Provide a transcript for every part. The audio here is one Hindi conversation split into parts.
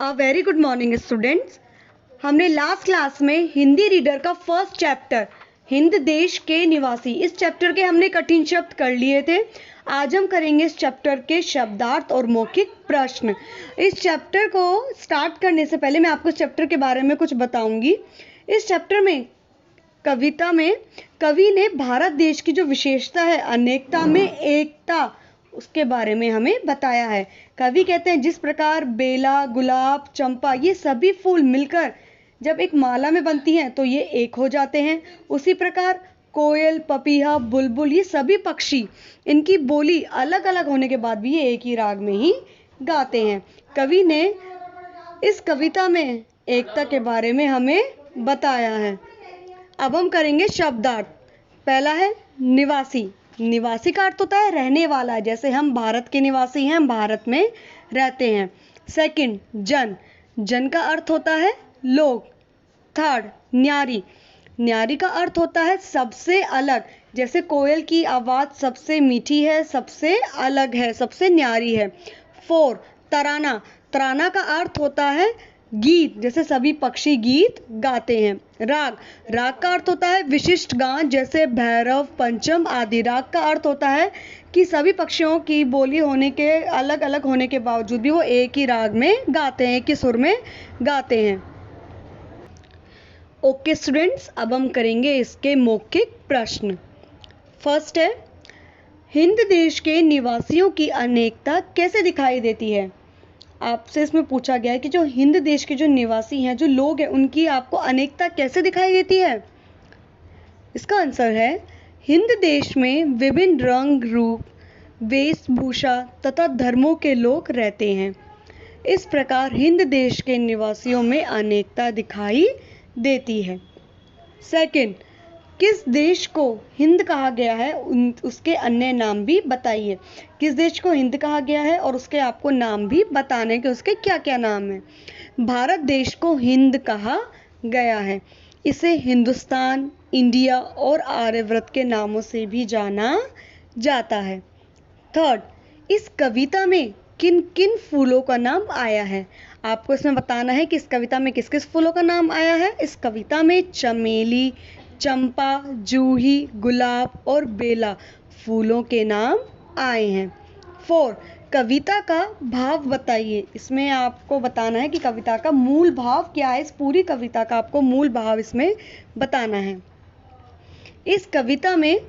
A very good morning students. हमने लास्ट क्लास में हिंदी रीडर का फर्स्ट चैप्टर हिंद देश के निवासी, इस चैप्टर के हमने कठिन शब्द कर लिए थे। आज हम करेंगे इस चैप्टर के शब्दार्थ और मौखिक प्रश्न। इस चैप्टर को स्टार्ट करने से पहले मैं आपको इस चैप्टर के बारे में कुछ बताऊंगी। इस चैप्टर में कविता में कवि ने भारत देश की जो विशेषता है, अनेकता में एकता, उसके बारे में हमें बताया है। कवि कहते हैं जिस प्रकार बेला, गुलाब, चंपा ये सभी फूल मिलकर जब एक माला में बनती हैं तो ये एक हो जाते हैं, उसी प्रकार कोयल, पपीहा, बुलबुल ये सभी पक्षी, इनकी बोली अलग अलग होने के बाद भी ये एक ही राग में ही गाते हैं। कवि ने इस कविता में एकता के बारे में हमें बताया है। अब हम करेंगे शब्दार्थ। पहला है निवासी। निवासी का अर्थ होता है रहने वाला, जैसे हम भारत के निवासी हैं, हम भारत में रहते हैं। सेकंड, जन। जन का अर्थ होता है लोग। थर्ड, न्यारी। न्यारी का अर्थ होता है सबसे अलग, जैसे कोयल की आवाज़ सबसे मीठी है, सबसे अलग है, सबसे न्यारी है। फोर, तराना। तराना का अर्थ होता है गीत, जैसे सभी पक्षी गीत गाते हैं। राग। राग का अर्थ होता है विशिष्ट गान, जैसे भैरव, पंचम आदि। राग का अर्थ होता है कि सभी पक्षियों की बोली होने के अलग अलग होने के बावजूद भी वो एक ही राग में गाते हैं, एक ही सुर में गाते हैं। ओके स्टूडेंट्स, अब हम करेंगे इसके मौखिक प्रश्न। फर्स्ट है, हिंद देश के निवासियों की अनेकता कैसे दिखाई देती है। आपसे इसमें पूछा गया है कि जो हिंद देश के जो निवासी हैं, जो लोग हैं, उनकी आपको अनेकता कैसे दिखाई देती है। इसका आंसर है, हिंद देश में विभिन्न रंग, रूप, वेशभूषा तथा धर्मों के लोग रहते हैं। इस प्रकार हिंद देश के निवासियों में अनेकता दिखाई देती है। सेकंड, किस देश को हिंद कहा गया है, उसके अन्य नाम भी बताइए। किस देश को हिंद कहा गया है और उसके आपको नाम भी बताने के उसके क्या क्या नाम है। भारत देश को हिंद कहा गया है। इसे हिंदुस्तान, इंडिया और आर्यव्रत के नामों से भी जाना जाता है। थर्ड, इस कविता में किन किन फूलों का नाम आया है। आपको इसमें बताना है कि इस कविता में किस किस फूलों का नाम आया है। इस कविता में चमेली, चंपा, जूही, गुलाब और बेला फूलों के नाम आए हैं। फोर, कविता का भाव बताइए। इसमें आपको बताना है कि कविता का मूल भाव क्या है। इस पूरी कविता का आपको मूल भाव इसमें बताना है। इस कविता में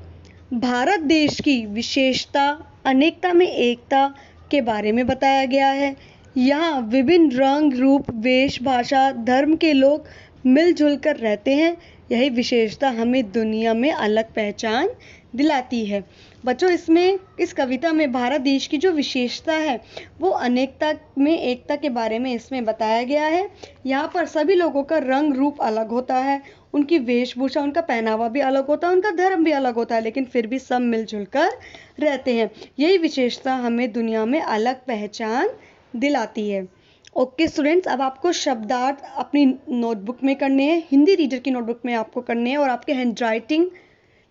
भारत देश की विशेषता, अनेकता में एकता के बारे में बताया गया है। यहाँ विभिन्न रंग, रूप, वेश, भाषा, धर्म के लोग मिलजुल कर रहते हैं। यही विशेषता हमें दुनिया में अलग पहचान दिलाती है। बच्चों, इसमें इस कविता में भारत देश की जो विशेषता है वो अनेकता में एकता के बारे में इसमें बताया गया है। यहाँ पर सभी लोगों का रंग रूप अलग होता है, उनकी वेशभूषा, उनका पहनावा भी अलग होता है, उनका धर्म भी अलग होता है, लेकिन फिर भी सब मिलजुल कर रहते हैं। यही विशेषता हमें दुनिया में अलग पहचान दिलाती है। ओके स्टूडेंट्स, अब आपको शब्दार्थ अपनी नोटबुक में करने हैं, हिंदी रीडर की नोटबुक में आपको करने हैं, और आपके हैंडराइटिंग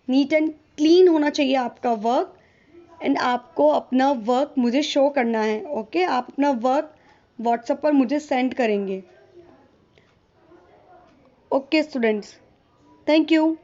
नीट एंड क्लीन होना चाहिए आपका वर्क, एंड आपको अपना वर्क मुझे शो करना है। ओके, आप अपना वर्क व्हाट्सएप पर मुझे सेंड करेंगे। Okay students, thank you.